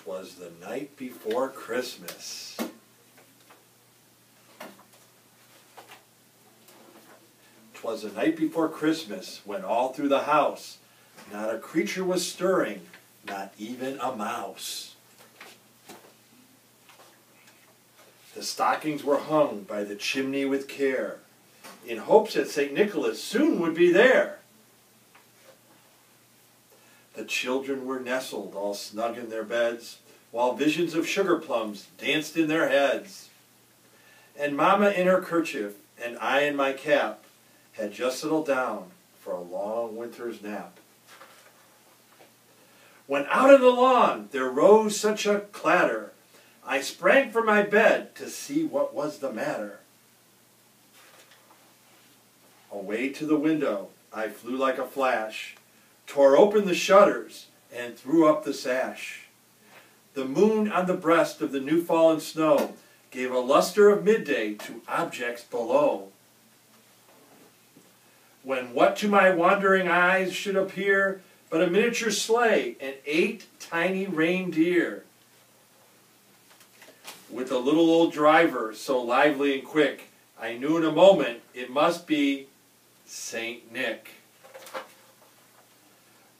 'Twas the night before Christmas. 'Twas the night before Christmas, when all through the house not a creature was stirring, not even a mouse. The stockings were hung by the chimney with care, in hopes that St. Nicholas soon would be there. The children were nestled all snug in their beds, while visions of sugar plums danced in their heads. And Mama in her kerchief, and I in my cap, had just settled down for a long winter's nap. When out on the lawn there rose such a clatter, I sprang from my bed to see what was the matter. Away to the window I flew like a flash, tore open the shutters, and threw up the sash. The moon on the breast of the new-fallen snow gave a luster of midday to objects below. When what to my wandering eyes should appear but a miniature sleigh and 8 tiny reindeer, with a little old driver so lively and quick, I knew in a moment it must be Saint Nick.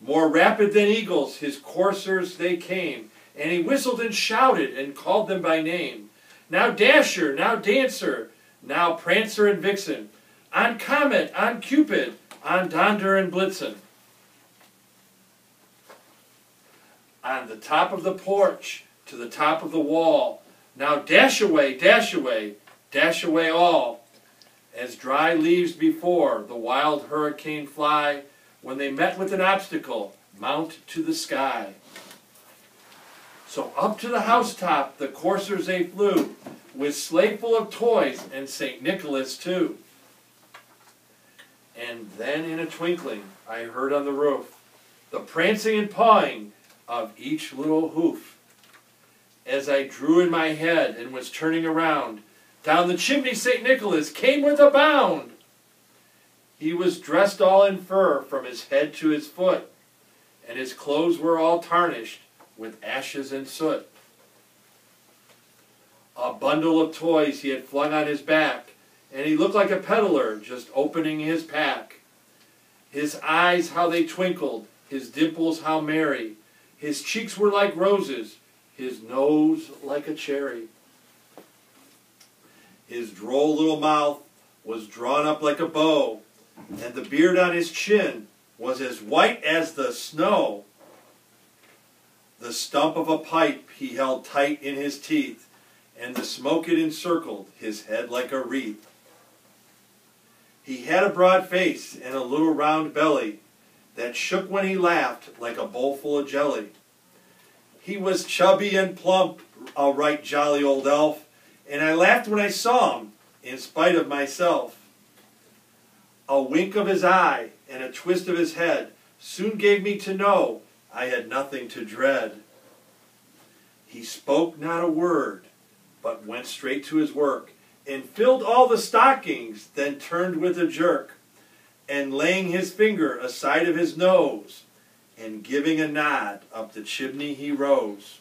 More rapid than eagles his coursers they came, and he whistled and shouted and called them by name. Now Dasher, now Dancer, now Prancer and Vixen, on Comet, on Cupid, on Donder and Blitzen. On the top of the porch, to the top of the wall, now dash away, dash away, dash away all. As dry leaves before the wild hurricane fly, when they met with an obstacle, mount to the sky. So up to the housetop the coursers they flew, with sleigh full of toys and St. Nicholas too. And then in a twinkling I heard on the roof the prancing and pawing of each little hoof. As I drew in my head and was turning around, down the chimney St. Nicholas came with a bound. He was dressed all in fur from his head to his foot, and his clothes were all tarnished with ashes and soot. A bundle of toys he had flung on his back, and he looked like a peddler just opening his pack. His eyes how they twinkled, his dimples how merry, his cheeks were like roses, his nose like a cherry. His droll little mouth was drawn up like a bow, and the beard on his chin was as white as the snow. The stump of a pipe he held tight in his teeth, and the smoke it encircled his head like a wreath. He had a broad face and a little round belly that shook when he laughed like a bowl full of jelly. He was chubby and plump, a right jolly old elf, and I laughed when I saw him, in spite of myself. A wink of his eye and a twist of his head soon gave me to know I had nothing to dread. He spoke not a word, but went straight to his work, and filled all the stockings, then turned with a jerk, and laying his finger aside of his nose, and giving a nod up the chimney he rose.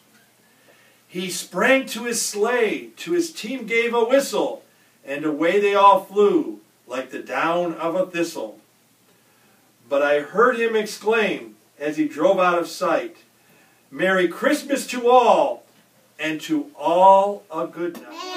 He sprang to his sleigh, to his team gave a whistle, and away they all flew like the down of a thistle. But I heard him exclaim as he drove out of sight, "Merry Christmas to all, and to all a good night."